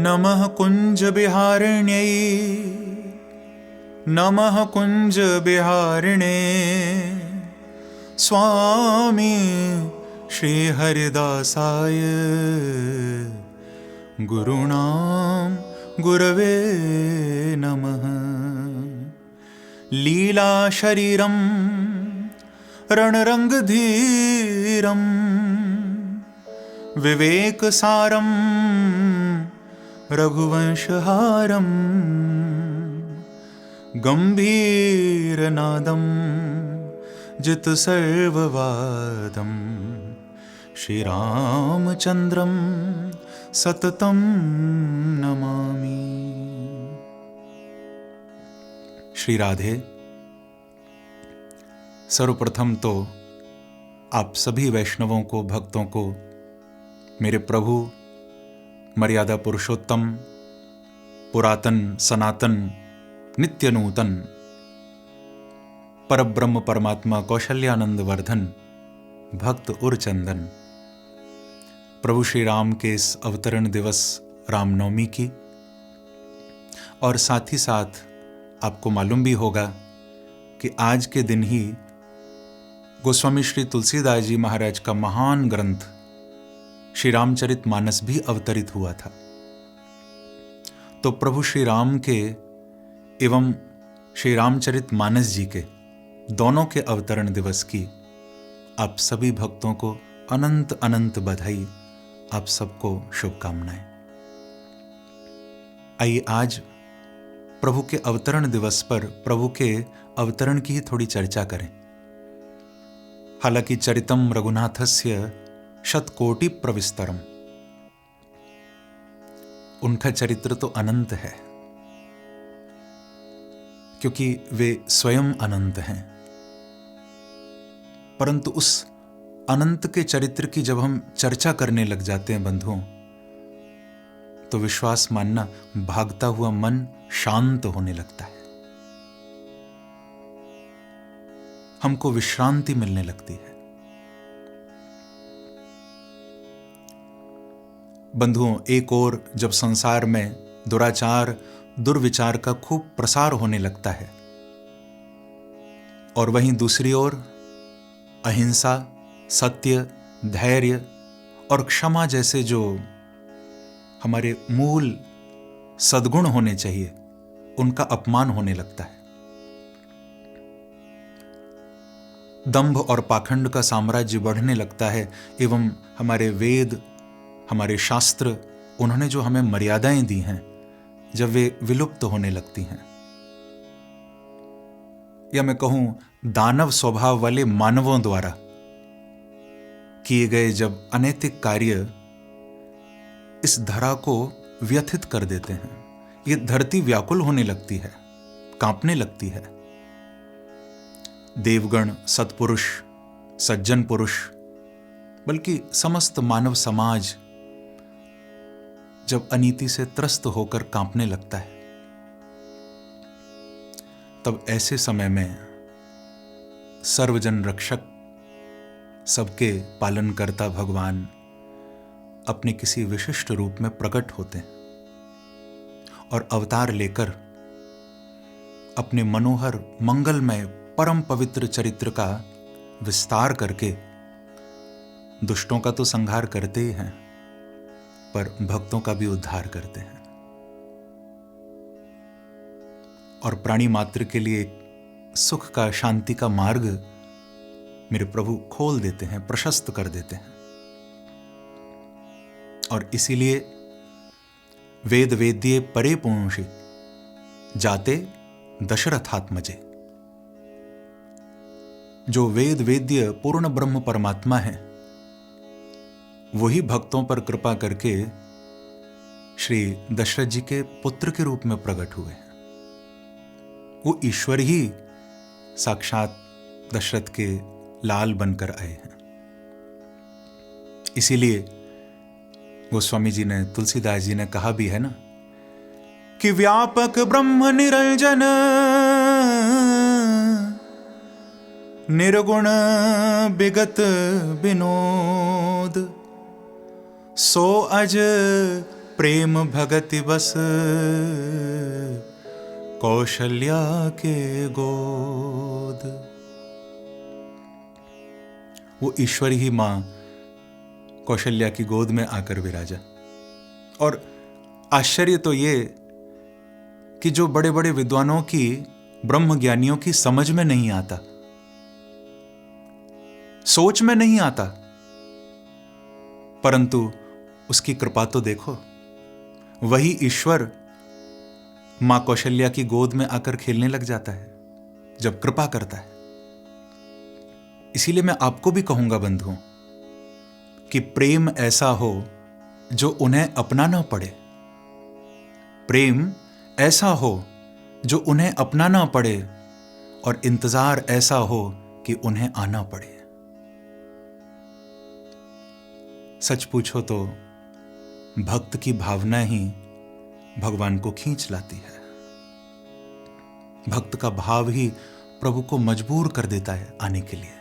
नमः कुञ्जविहारिण्यै नमः कुञ्जविहारिणे स्वामी श्रीहरिदासाय गुरुणां गुरवे नमः। लीलाशरीरं रणरङ्गधीरं विवेकसारं रघुवंशहारं गम्भीरनादं जितसर्ववादं श्रीरामचन्द्रं सततं नमामि। श्री राधे। सर्वप्रथम तो आप सभी वैष्णवों को, भक्तों को मेरे प्रभु मर्यादा पुरुषोत्तम, पुरातन, सनातन, नित्य नूतन परब्रह्म परमात्मा कौशल्यानंद वर्धन भक्त उरचंदन प्रभु श्री राम के इस अवतरण दिवस रामनवमी की, और साथ ही साथ आपको मालूम भी होगा कि आज के दिन ही गोस्वामी श्री तुलसीदास जी महाराज का महान ग्रंथ श्री रामचरितमानस भी अवतरित हुआ था। तो प्रभु श्री राम के एवं श्री रामचरितमानस जी के दोनों के अवतरण दिवस की आप सभी भक्तों को अनंत अनंत बधाई, आप सबको शुभकामनाएं। आइए आज प्रभु के अवतरण दिवस पर प्रभु के अवतरण की ही थोड़ी चर्चा करें। हालांकि चरितम रघुनाथस्य शतकोटि प्रविस्तरम, उनका चरित्र तो अनंत है क्योंकि वे स्वयं अनंत हैं, परंतु उस अनंत के चरित्र की जब हम चर्चा करने लग जाते हैं बंधुओं, तो विश्वास मानना भागता हुआ मन शांत होने लगता है, हमको विश्रांति मिलने लगती है। बंधुओं, एक ओर जब संसार में दुराचार, दुर्विचार का खूब प्रसार होने लगता है, और वहीं दूसरी ओर अहिंसा, सत्य, धैर्य और क्षमा जैसे जो हमारे मूल सद्गुण होने चाहिए, उनका अपमान होने लगता है। दंभ और पाखंड का साम्राज्य बढ़ने लगता है, एवं हमारे वेद, हमारे शास्त्र, उन्होंने जो हमें मर्यादाएं दी हैं, जब वे विलुप्त होने लगती हैं, या मैं कहूं दानव स्वभाव वाले मानवों द्वारा किए गए जब अनैतिक कार्य इस धरा को व्यथित कर देते हैं, ये धरती व्याकुल होने लगती है, कांपने लगती है। देवगण, सत्पुरुष, सज्जन पुरुष, बल्कि समस्त मानव समाज जब अनीति से त्रस्त होकर कांपने लगता है, तब ऐसे समय में सर्वजन रक्षक, सबके पालनकर्ता भगवान अपने किसी विशिष्ट रूप में प्रकट होते हैं और अवतार लेकर अपने मनोहर, मंगलमय, परम पवित्र चरित्र का विस्तार करके दुष्टों का तो संहार करते ही हैं, पर भक्तों का भी उद्धार करते हैं, और प्राणी मात्र के लिए सुख का, शांति का मार्ग मेरे प्रभु खोल देते हैं, प्रशस्त कर देते हैं। और इसीलिए वेद वेद्ये परे पुंषि जाते दशरथात्मजे, जो वेद वेद्य पूर्ण ब्रह्म परमात्मा है, वही भक्तों पर कृपा करके श्री दशरथ जी के पुत्र के रूप में प्रकट हुए हैं। वो ईश्वर ही साक्षात दशरथ के लाल बनकर आए हैं। इसीलिए गोस्वामी जी ने, तुलसीदास जी ने कहा भी है ना कि व्यापक ब्रह्म निरंजन निर्गुण विगत विनोद, सो अज प्रेम भगति बस कौशल्या के गोद। वो ईश्वर ही मां कौशल्या की गोद में आकर विराजा। और आश्चर्य तो ये कि जो बड़े बड़े विद्वानों की, ब्रह्म ज्ञानियों की समझ में नहीं आता, सोच में नहीं आता, परंतु उसकी कृपा तो देखो। वही ईश्वर मां कौशल्या की गोद में आकर खेलने लग जाता है जब कृपा करता है। इसीलिए मैं आपको भी कहूंगा बंधुओं कि प्रेम ऐसा हो जो उन्हें अपनाना पड़े। प्रेम ऐसा हो जो उन्हें अपनाना पड़े, और इंतजार ऐसा हो कि उन्हें आना पड़े। सच पूछो तो भक्त की भावना ही भगवान को खींच लाती है। भक्त का भाव ही प्रभु को मजबूर कर देता है आने के लिए।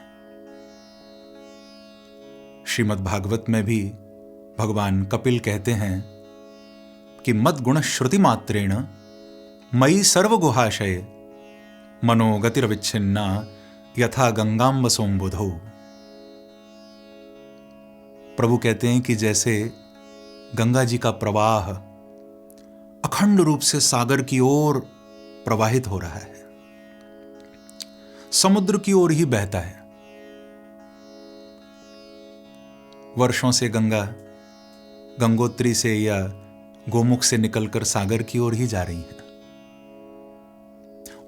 श्रीमद् भागवत में भी भगवान कपिल कहते हैं कि मद गुण श्रुति मात्रेण मयि सर्व गुहाशय मनोगतिरविच्छिन्ना यथा गंगाम्ब सोमबुधौ। प्रभु कहते हैं कि जैसे गंगा जी का प्रवाह अखंड रूप से सागर की ओर प्रवाहित हो रहा है, समुद्र की ओर ही बहता है। वर्षों से गंगा गंगोत्री से या गोमुख से निकलकर सागर की ओर ही जा रही है।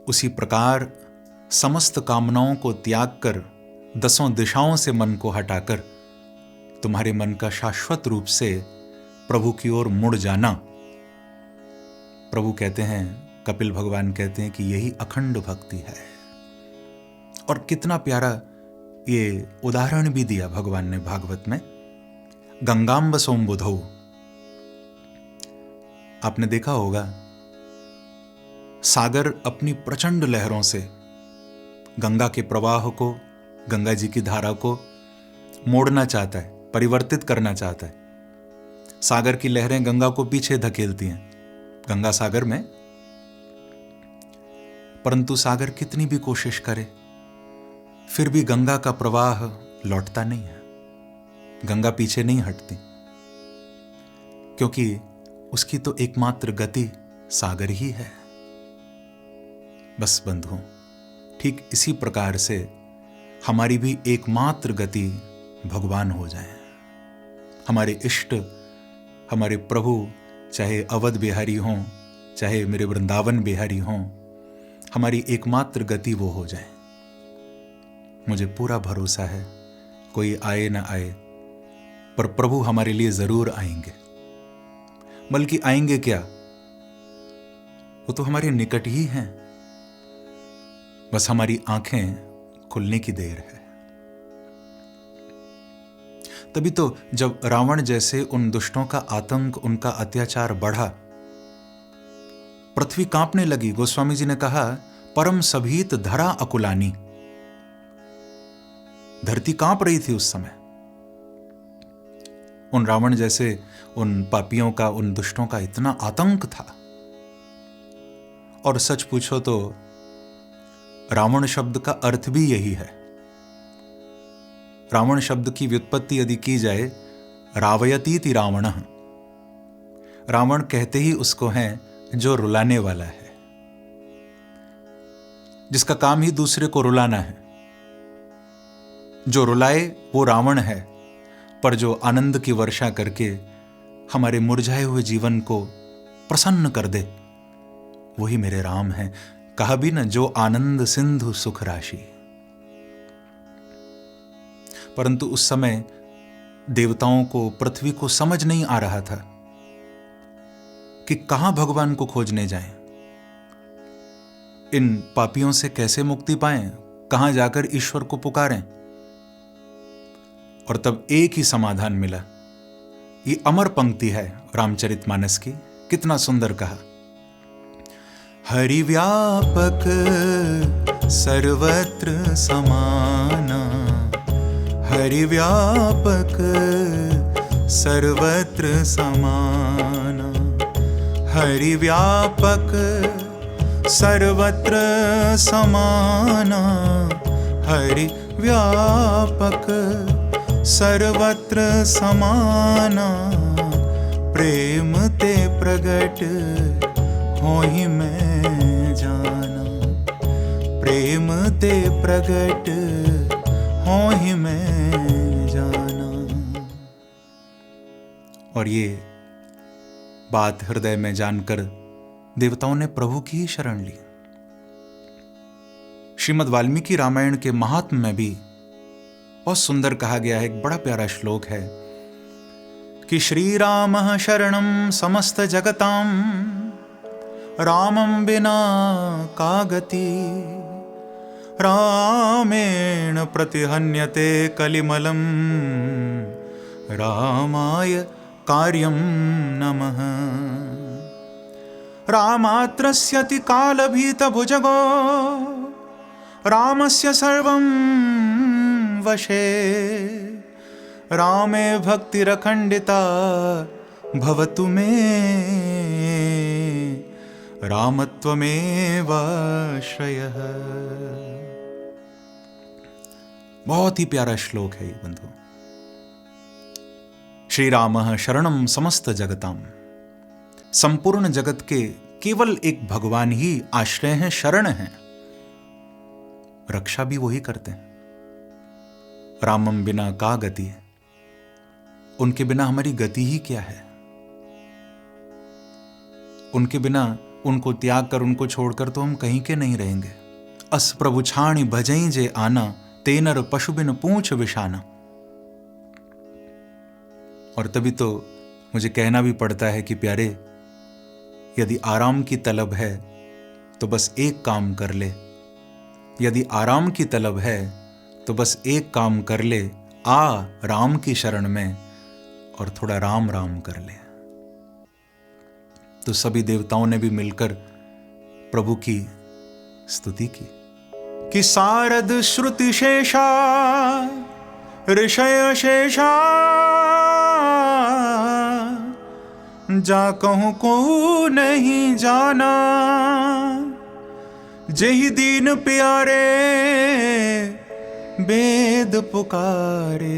उसी प्रकार समस्त कामनाओं को त्याग कर, दसों दिशाओं से मन को हटाकर तुम्हारे मन का शाश्वत रूप से प्रभु की ओर मुड़ जाना, प्रभु कहते हैं, कपिल भगवान कहते हैं कि यही अखंड भक्ति है। और कितना प्यारा ये उदाहरण भी दिया भगवान ने भागवत में, गंगाम्ब सोमबुधौ। आपने देखा होगा सागर अपनी प्रचंड लहरों से गंगा के प्रवाह को, गंगा जी की धारा को मोड़ना चाहता है, परिवर्तित करना चाहता है। सागर की लहरें गंगा को पीछे धकेलती हैं गंगा सागर में, परंतु सागर कितनी भी कोशिश करे फिर भी गंगा का प्रवाह लौटता नहीं है, गंगा पीछे नहीं हटती, क्योंकि उसकी तो एकमात्र गति सागर ही है। बस बंधुओं, ठीक इसी प्रकार से हमारी भी एकमात्र गति भगवान हो जाए। हमारे इष्ट, हमारे प्रभु, चाहे अवध बिहारी हों, चाहे मेरे वृंदावन बिहारी हों, हमारी एकमात्र गति वो हो जाए। मुझे पूरा भरोसा है, कोई आए ना आए, पर प्रभु हमारे लिए जरूर आएंगे। बल्कि आएंगे क्या, वो तो हमारे निकट ही हैं, बस हमारी आंखें खुलने की देर है। तभी तो जब रावण जैसे उन दुष्टों का आतंक, उनका अत्याचार बढ़ा, पृथ्वी कांपने लगी। गोस्वामी जी ने कहा, परम सभीत धरा अकुलानी। धरती कांप रही थी उस समय। उन रावण जैसे उन पापियों का, उन दुष्टों का इतना आतंक था। और सच पूछो तो रावण शब्द का अर्थ भी यही है। रावण शब्द की व्युत्पत्ति यदि की जाए, रावयतीति रावणः, रावण कहते ही उसको है जो रुलाने वाला है, जिसका काम ही दूसरे को रुलाना है। जो रुलाए वो रावण है, पर जो आनंद की वर्षा करके हमारे मुरझाए हुए जीवन को प्रसन्न कर दे, वही मेरे राम हैं। कहा भी ना, जो आनंद सिंधु सुख राशि। परंतु उस समय देवताओं को, पृथ्वी को समझ नहीं आ रहा था कि कहां भगवान को खोजने जाएं, इन पापियों से कैसे मुक्ति पाएं, कहां जाकर ईश्वर को पुकारें। और तब एक ही समाधान मिला। ये अमर पंक्ति है रामचरितमानस की, कितना सुंदर कहा, हरि व्यापक सर्वत्र समाना, हरि व्यापक सर्वत्र समाना, हरि व्यापक सर्वत्र समाना, हरि व्यापक सर्वत्र समाना, प्रेम ते प्रगट होहि मैं जाना, प्रेम ते प्रगट होहि मैं जाना। और ये बात हृदय में जानकर देवताओं ने प्रभु की ही शरण ली। श्रीमद् वाल्मीकि रामायण के महात्म्य में भी बहुत सुंदर कहा गया है, एक बड़ा प्यारा श्लोक है कि श्री रामः शरणं समस्त जगतां, रामं विना का गति, रामेण प्रतिहन्यते कलिमलं, रामाय कार्यं नमः। रामात्रस्यति कालभीतभुजगो, रामस्य सर्वं वशे, रामे भक्तिरखण्डिता भवतु मे, रामत्वमेव श्रेयः। बहुत ही प्यारा श्लोक है ये बंधु। श्री रामः शरणं समस्त जगताम, संपूर्ण जगत के केवल एक भगवान ही आश्रय हैं, शरण हैं, रक्षा भी वही करते हैं। रामम बिना का गति है, उनके बिना हमारी गति ही क्या है। उनके बिना, उनको त्याग कर, उनको छोड़कर तो हम कहीं के नहीं रहेंगे। अस प्रभु छाणी भजई जे आना, तेनर पशु बिन पूंछ विशाना। और तभी तो मुझे कहना भी पड़ता है कि प्यारे, यदि आराम की तलब है तो बस एक काम कर ले, यदि आराम की तलब है तो बस एक काम कर ले, आ राम की शरण में और थोड़ा राम राम कर ले। तो सभी देवताओं ने भी मिलकर प्रभु की स्तुति की कि सारद श्रुति शेषा ऋषय शेषा, जा कहूं को नहीं जाना, जेहि दीन प्यारे वेद पुकारे,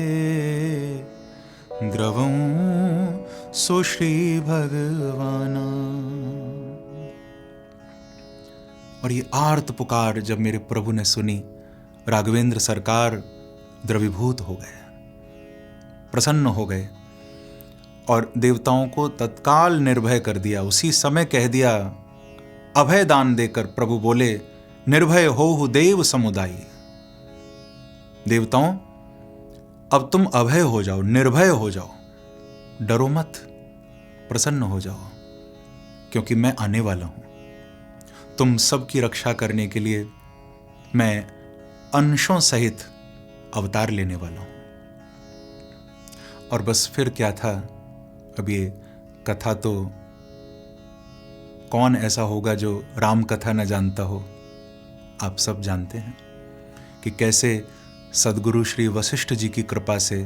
द्रवं सो श्री भगवाना। और ये आर्त पुकार जब मेरे प्रभु ने सुनी, राघवेंद्र सरकार द्रवीभूत हो गए, प्रसन्न हो गए और देवताओं को तत्काल निर्भय कर दिया। उसी समय कह दिया, अभय दान देकर प्रभु बोले, निर्भय होहु देव समुदाय। देवताओं, अब तुम अभय हो जाओ, निर्भय हो जाओ, डरो मत, प्रसन्न हो जाओ, क्योंकि मैं आने वाला हूं। तुम सबकी रक्षा करने के लिए मैं अंशों सहित अवतार लेने वाला हूं। और बस फिर क्या था, अब ये कथा तो कौन ऐसा होगा जो राम कथा न जानता हो। आप सब जानते हैं कि कैसे सदगुरु श्री वशिष्ठ जी की कृपा से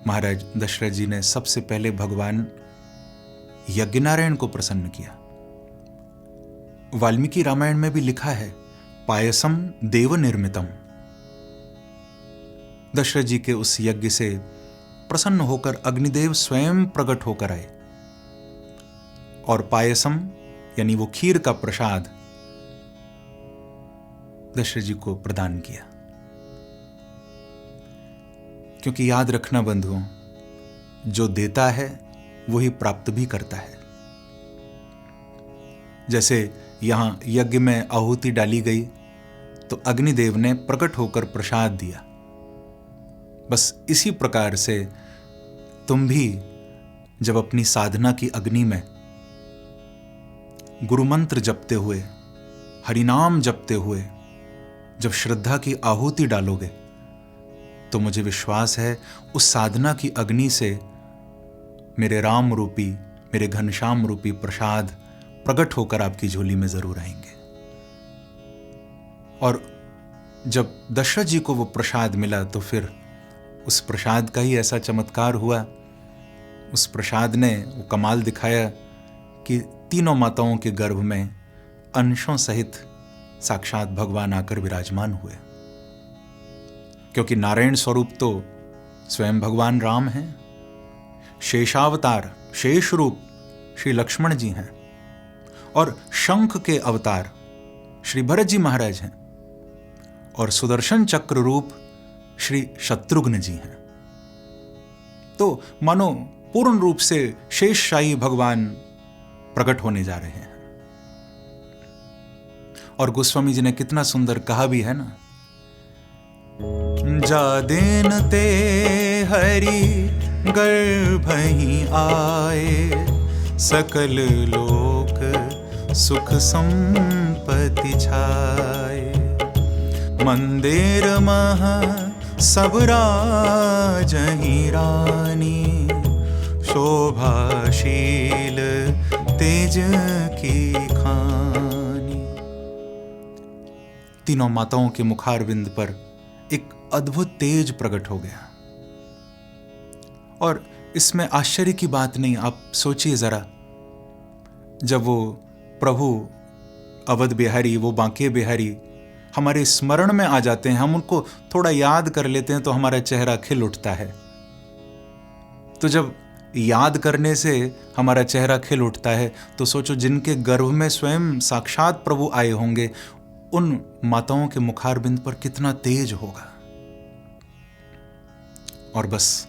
महाराज दशरथ जी ने सबसे पहले भगवान यज्ञनारायण को प्रसन्न किया। वाल्मीकि रामायण में भी लिखा है, पायसम देव निर्मितम। दशरथ जी के उस यज्ञ से प्रसन्न होकर अग्निदेव स्वयं प्रकट होकर आए और पायसम यानी वो खीर का प्रसाद दशरथ जी को प्रदान किया। क्योंकि याद रखना बंधुओं, जो देता है वही प्राप्त भी करता है। जैसे यहां यज्ञ में आहुति डाली गई तो अग्निदेव ने प्रकट होकर प्रसाद दिया। बस इसी प्रकार से तुम भी जब अपनी साधना की अग्नि में गुरु मंत्र जपते हुए, हरिनाम जपते हुए जब श्रद्धा की आहुति डालोगे तो मुझे विश्वास है उस साधना की अग्नि से मेरे राम रूपी, मेरे घनश्याम रूपी प्रसाद प्रकट होकर आपकी झोली में जरूर आएंगे। और जब दशरथ जी को वो प्रसाद मिला तो फिर उस प्रसाद का ही ऐसा चमत्कार हुआ, उस प्रसाद ने वो कमाल दिखाया कि तीनों माताओं के गर्भ में अंशों सहित साक्षात भगवान आकर विराजमान हुए, क्योंकि नारायण स्वरूप तो स्वयं भगवान राम हैं, शेषावतार शेष रूप श्री लक्ष्मण जी हैं, और शंख के अवतार श्री भरत जी महाराज हैं, और सुदर्शन चक्र रूप श्री शत्रुघ्न जी हैं। तो मानो पूर्ण रूप से शेषशाही भगवान प्रकट होने जा रहे हैं। और गोस्वामी जी ने कितना सुंदर कहा भी है ना, जादेन ते हरि गर्भ ही आए, सकल लोक सुख संपत्ति छाए, मंदिर मह सब राजहि रानी, शोभाशील तेज की खानी। तीनों माताओं के मुखारविंद पर एक अद्भुत तेज प्रकट हो गया। और इसमें आश्चर्य की बात नहीं, आप सोचिए जरा, जब वो प्रभु अवध बिहारी, वो बांके बिहारी हमारे स्मरण में आ जाते हैं, हम उनको थोड़ा याद कर लेते हैं तो हमारा चेहरा खिल उठता है। तो जब याद करने से हमारा चेहरा खिल उठता है, तो सोचो जिनके गर्भ में स्वयं साक्षात प्रभु आए होंगे, उन माताओं के मुखारबिंद पर कितना तेज होगा। और बस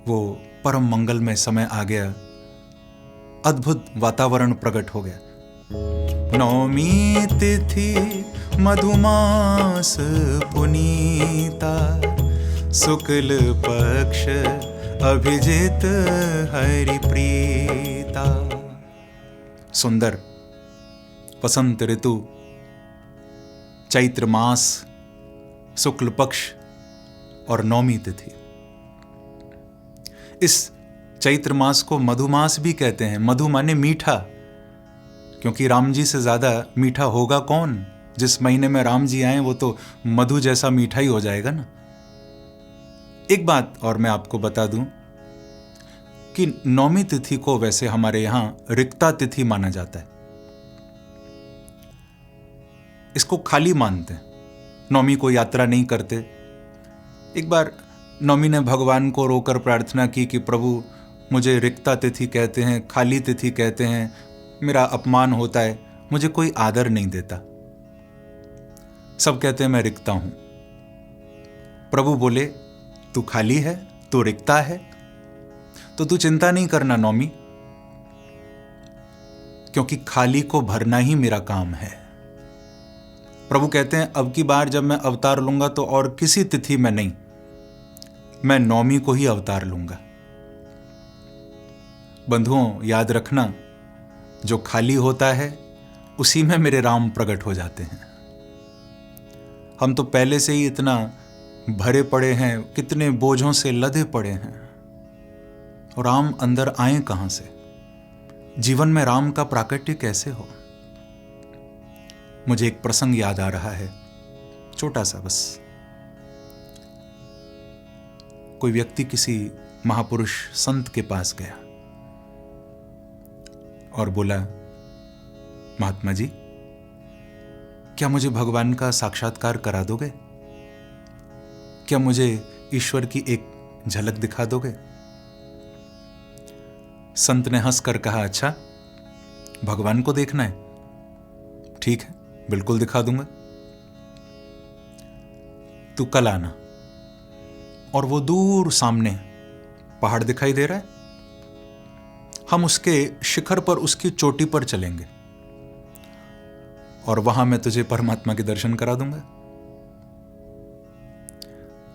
वो परम मंगलमय समय आ गया, अद्भुत वातावरण प्रकट हो गया। नवमी तिथि मधुमास पुनीता, शुक्ल पक्ष अभिजित हरि प्रीता। सुंदर वसंत ऋतु, चैत्र मास, शुक्ल पक्ष और नौमी तिथि। इस चैत्र मास को मधुमास भी कहते हैं। मधु माने मीठा, क्योंकि राम जी से ज्यादा मीठा होगा कौन। जिस महीने में राम जी आए वो तो मधु जैसा मीठा ही हो जाएगा ना। एक बात और मैं आपको बता दूं कि नौमी तिथि को वैसे हमारे यहां रिक्ता तिथि माना जाता है। इसको खाली मानते हैं, नौमी को यात्रा नहीं करते। एक बार नौमी ने भगवान को रोकर प्रार्थना की कि प्रभु मुझे रिक्ता तिथि कहते हैं, खाली तिथि कहते हैं, मेरा अपमान होता है, मुझे कोई आदर नहीं देता, सब कहते हैं मैं रिक्ता हूं। प्रभु बोले तू खाली है, तू रिक्ता है, तो तू चिंता नहीं करना नौमी, क्योंकि खाली को भरना ही मेरा काम है। प्रभु कहते हैं अब की बार जब मैं अवतार लूंगा तो और किसी तिथि में नहीं, मैं नौमी को ही अवतार लूंगा। बंधुओं याद रखना, जो खाली होता है उसी में मेरे राम प्रकट हो जाते हैं। हम तो पहले से ही इतना भरे पड़े हैं, कितने बोझों से लदे पड़े हैं, और राम अंदर आए कहां से? जीवन में राम का प्राकट्य कैसे हो? मुझे एक प्रसंग याद आ रहा है, छोटा सा बस। कोई व्यक्ति किसी महापुरुष संत के पास गया और बोला, महात्मा जी क्या मुझे भगवान का साक्षात्कार करा दोगे? क्या मुझे ईश्वर की एक झलक दिखा दोगे? संत ने हंसकर कहा, अच्छा भगवान को देखना है, ठीक है बिल्कुल दिखा दूंगा, तू कल आना। और वो दूर सामने पहाड़ दिखाई दे रहा है, हम उसके शिखर पर, उसकी चोटी पर चलेंगे और वहां मैं तुझे परमात्मा के दर्शन करा दूंगा।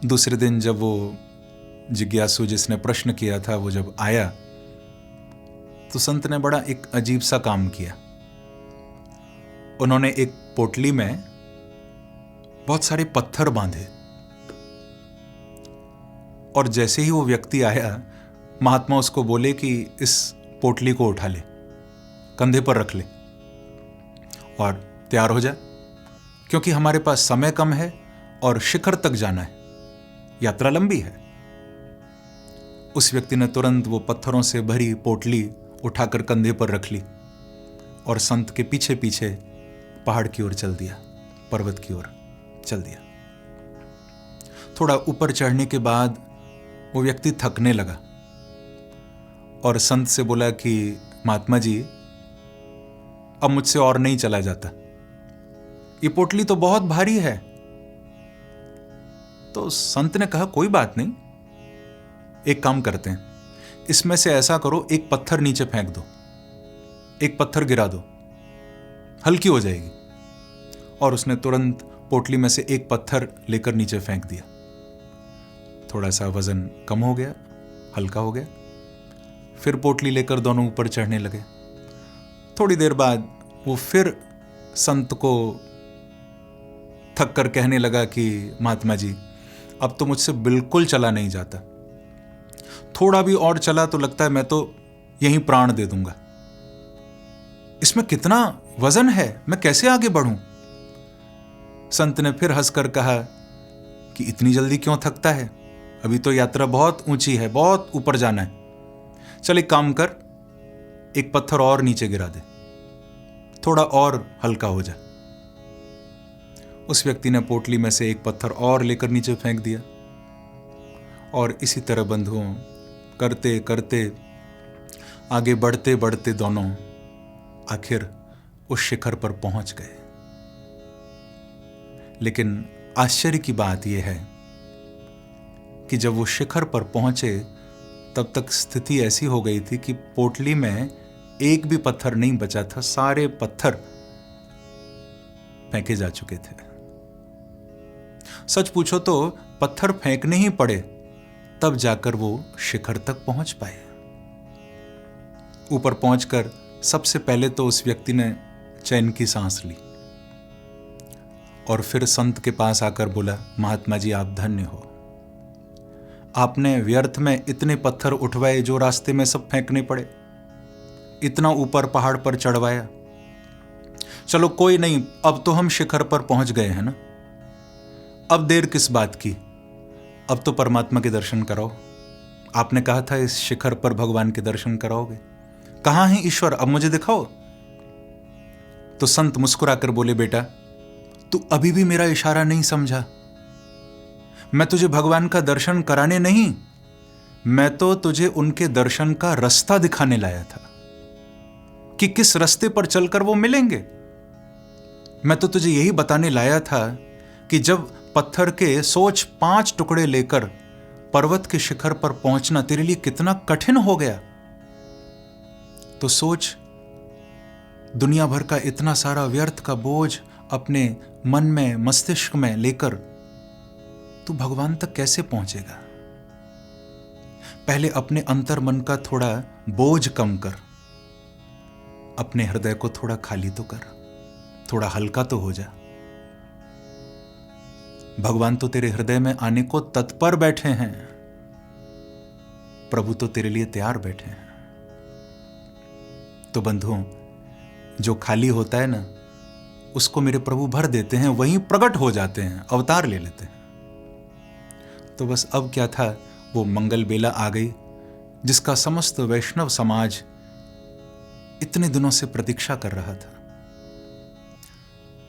दूसरे दिन जब वो जिज्ञासु जिसने प्रश्न किया था वो जब आया, तो संत ने बड़ा एक अजीब सा काम किया। उन्होंने एक पोटली में बहुत सारे पत्थर बांधे, और जैसे ही वो व्यक्ति आया, महात्मा उसको बोले कि इस पोटली को उठा ले, कंधे पर रख ले और तैयार हो जा, क्योंकि हमारे पास समय कम है और शिखर तक जाना है, यात्रा लंबी है। उस व्यक्ति ने तुरंत वो पत्थरों से भरी पोटली उठाकर कंधे पर रख ली और संत के पीछे पीछे पहाड़ की ओर चल दिया, पर्वत की ओर चल दिया। थोड़ा ऊपर चढ़ने के बाद वो व्यक्ति थकने लगा और संत से बोला कि महात्मा जी, अब मुझसे और नहीं चला जाता, ये पोटली तो बहुत भारी है। तो संत ने कहा कोई बात नहीं, एक काम करते हैं, इसमें से ऐसा करो, एक पत्थर नीचे फेंक दो, एक पत्थर गिरा दो, हल्की हो जाएगी। और उसने तुरंत पोटली में से एक पत्थर लेकर नीचे फेंक दिया। थोड़ा सा वजन कम हो गया, हल्का हो गया। फिर पोटली लेकर दोनों ऊपर चढ़ने लगे। थोड़ी देर बाद वो फिर संत को थक कर कहने लगा कि महात्मा जी, अब तो मुझसे बिल्कुल चला नहीं जाता, थोड़ा भी और चला तो लगता है मैं तो यहीं प्राण दे दूंगा। इसमें कितना वजन है, मैं कैसे आगे बढ़ूं? संत ने फिर हंसकर कहा कि इतनी जल्दी क्यों थकता है, अभी तो यात्रा बहुत ऊंची है, बहुत ऊपर जाना है। चल एक काम कर, एक पत्थर और नीचे गिरा दे, थोड़ा और हल्का हो जा। उस व्यक्ति ने पोटली में से एक पत्थर और लेकर नीचे फेंक दिया। और इसी तरह बंधुओं, करते करते आगे बढ़ते बढ़ते दोनों आखिर उस शिखर पर पहुंच गए। लेकिन आश्चर्य की बात यह है कि जब वो शिखर पर पहुंचे तब तक स्थिति ऐसी हो गई थी कि पोटली में एक भी पत्थर नहीं बचा था, सारे पत्थर फेंके जा चुके थे। सच पूछो तो पत्थर फेंकने ही पड़े तब जाकर वो शिखर तक पहुंच पाए। ऊपर पहुंचकर सबसे पहले तो उस व्यक्ति ने चैन की सांस ली और फिर संत के पास आकर बोला, महात्मा जी आप धन्य हो, आपने व्यर्थ में इतने पत्थर उठवाए जो रास्ते में सब फेंकने पड़े, इतना ऊपर पहाड़ पर चढ़वाया। चलो कोई नहीं, अब तो हम शिखर पर पहुंच गए हैं ना, अब देर किस बात की, अब तो परमात्मा के दर्शन कराओ। आपने कहा था इस शिखर पर भगवान के दर्शन कराओगे, कहां है ईश्वर, अब मुझे दिखाओ। तो संत मुस्कुराकर बोले, बेटा तू अभी भी मेरा इशारा नहीं समझा, मैं तुझे भगवान का दर्शन कराने नहीं, मैं तो तुझे उनके दर्शन का रास्ता दिखाने लाया था कि किस रास्ते पर चलकर वो मिलेंगे। मैं तो तुझे यही बताने लाया था कि जब पत्थर के सोच 5 टुकड़े लेकर पर्वत के शिखर पर पहुंचना तेरे लिए कितना कठिन हो गया, तो सोच दुनिया भर का इतना सारा व्यर्थ का बोझ अपने मन में, मस्तिष्क में लेकर तू भगवान तक कैसे पहुंचेगा। पहले अपने अंतर मन का थोड़ा बोझ कम कर, अपने हृदय को थोड़ा खाली तो कर, थोड़ा हल्का तो हो जा। भगवान तो तेरे हृदय में आने को तत्पर बैठे हैं, प्रभु तो तेरे लिए तैयार बैठे हैं। तो बंधुओं, जो खाली होता है ना, उसको मेरे प्रभु भर देते हैं, वहीं प्रकट हो जाते हैं, अवतार ले लेते हैं। तो बस अब क्या था, वो मंगल बेला आ गई जिसका समस्त वैष्णव समाज इतने दिनों से प्रतीक्षा कर रहा था।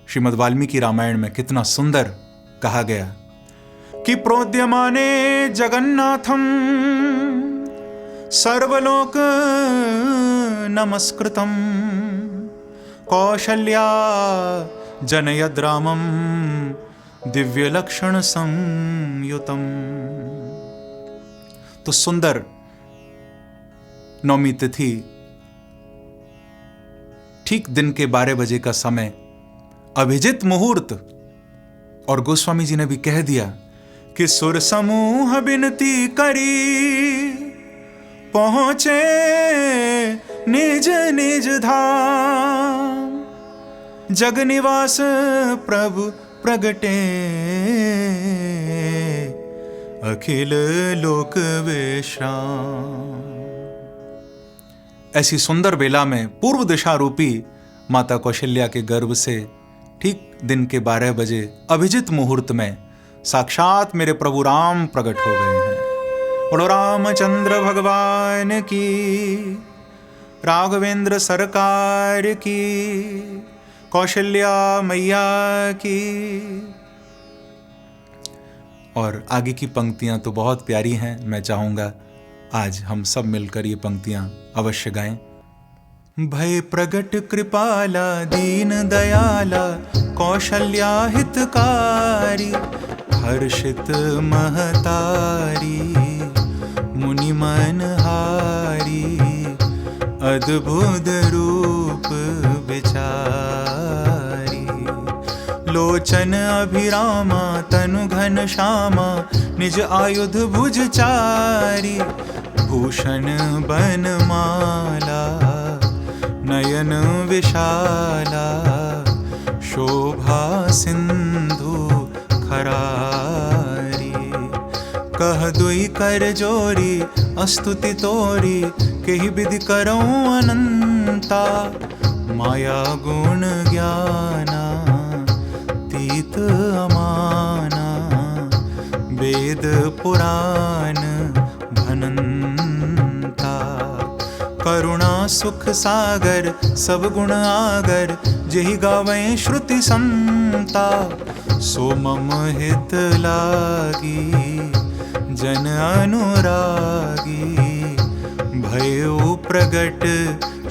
श्रीमद् वाल्मीकि रामायण में कितना सुंदर कहा गया कि प्रोद्यमाने जगन्नाथम सर्वलोक नमस्कृतम कौशल्या जनयद रामम दिव्य लक्षण संयुतम। तो सुंदर नौमी तिथि, ठीक दिन के 12 बजे का समय, अभिजित मुहूर्त। और गोस्वामी जी ने भी कह दिया कि सुर समूह विनती करी पहुंचे निज निज धाम, जग निवास प्रभु प्रगटे अखिल लोक विश्राम। ऐसी सुंदर बेला में पूर्व दिशा रूपी माता कौशल्या के गर्भ से ठीक दिन के 12 बजे अभिजित मुहूर्त में साक्षात मेरे प्रभु राम प्रकट हो गए हैं। बोलो रामचंद्र भगवान की, राघवेंद्र सरकार की, कौशल्या मैया की। और आगे की पंक्तियां तो बहुत प्यारी हैं, मैं चाहूँगा आज हम सब मिलकर ये पंक्तियां अवश्य गाएं। भय प्रगट कृपाला दीन दयाला, कौशल्या हितकारी, हर्षित महतारी, मुनि मनहारी, अद्भुत रूप विचारी। लोचन अभिरामा तनु घन श्यामा, निज आयुध भुजचारी, भूषण बनमाला, नयन विशाला, शोभा सिंधु खरारी। कह दुई कर जोरी अस्तुति तोरी, केहि विधि करऊं अनंता, माया गुण ज्ञाना तीत अमाना, वेद पुराण भनंता। करुणा सुख सागर सब गुण आगर, जेहि गावें श्रुति संता, सो मम हित लागी जन अनुरागी, भयो प्रगट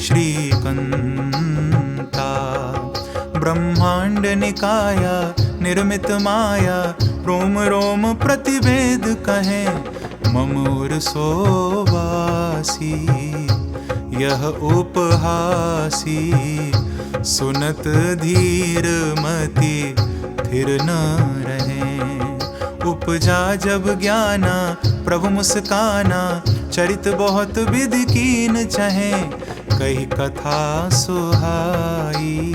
श्रीकंता। ब्रह्मांड निकाया निर्मित माया, रोम रोम प्रतिवेद कहें, ममूर सोवासी, यह उपहासी। सुनत धीर मति थिर न रहें, उपजा जब ज्ञाना प्रभु मुस्काना, चरित बहुत विधि कीन चहें, कही कथा सुहाई,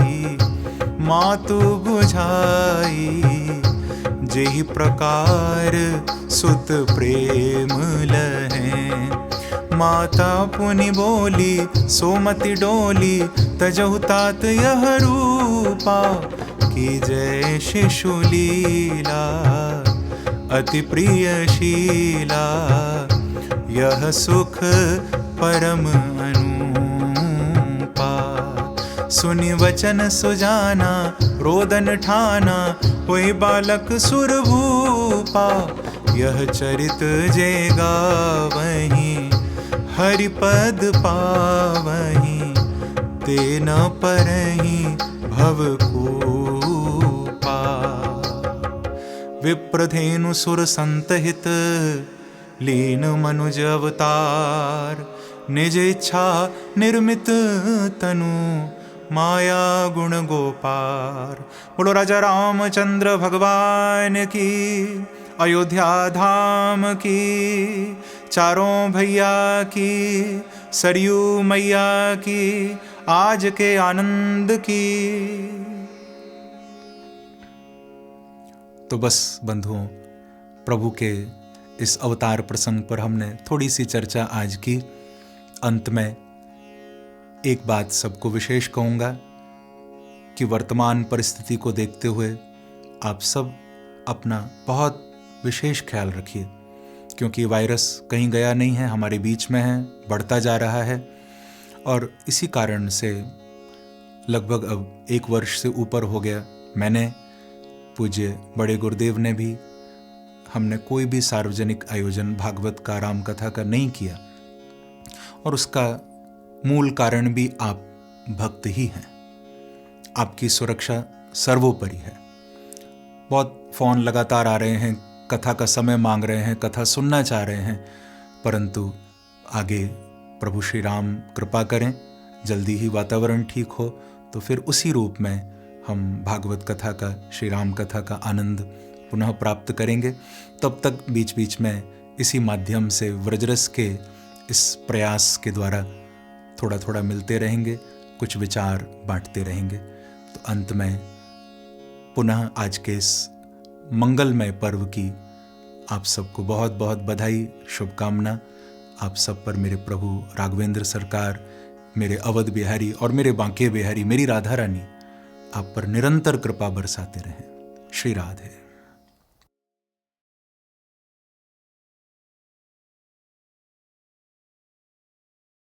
मातु बुझाई। जेहि प्रकार सुत प्रेम लहें, माता पुनि बोली सोमति डोली, तजहु तात यह रूपा, की जय शिशु लीला अति प्रियशीला। यह सुख परम अनुपा, सुनि वचन सुजाना रोदन ठाना, होई बालक सुरभूपा। यह चरित जे गावहीं, हरिपद पावहीं, ते न परहीं भवकूपा। विप्रधेनु सुर संतहित, लीन मनुज अवतार, निज इच्छा निर्मित तनु, माया गुण गोपार। बोलो राजा रामचंद्र भगवान की, अयोध्या धाम की, चारों भैया की, सरयू मैया की, आज के आनंद की। तो बस बंधुओं, प्रभु के इस अवतार प्रसंग पर हमने थोड़ी सी चर्चा आज की। अंत में एक बात सबको विशेष कहूँगा कि वर्तमान परिस्थिति को देखते हुए आप सब अपना बहुत विशेष ख्याल रखिए, क्योंकि वायरस कहीं गया नहीं है, हमारे बीच में है, बढ़ता जा रहा है। और इसी कारण से लगभग अब 1 वर्ष से ऊपर हो गया, मैंने, पूज्य बड़े गुरुदेव ने भी, हमने कोई भी सार्वजनिक आयोजन भागवत का, राम कथा का नहीं किया। और उसका मूल कारण भी आप भक्त ही हैं। आपकी सुरक्षा सर्वोपरि है। बहुत फ़ोन लगातार आ रहे हैं, कथा का समय मांग रहे हैं, कथा सुनना चाह रहे हैं, परंतु आगे प्रभु श्री राम कृपा करें, जल्दी ही वातावरण ठीक हो तो फिर उसी रूप में हम भागवत कथा का, श्री राम कथा का आनंद पुनः प्राप्त करेंगे। तब तक बीच बीच में इसी माध्यम से व्रजरस के इस प्रयास के द्वारा थोड़ा थोड़ा मिलते रहेंगे, कुछ विचार बांटते रहेंगे। तो अंत में पुनः आज के इस मंगलमय पर्व की आप सबको बहुत बहुत बधाई, शुभकामना। आप सब पर मेरे प्रभु राघवेंद्र सरकार, मेरे अवध बिहारी और मेरे बांके बिहारी, मेरी राधा रानी आप पर निरंतर कृपा बरसाते रहें। श्री राधे।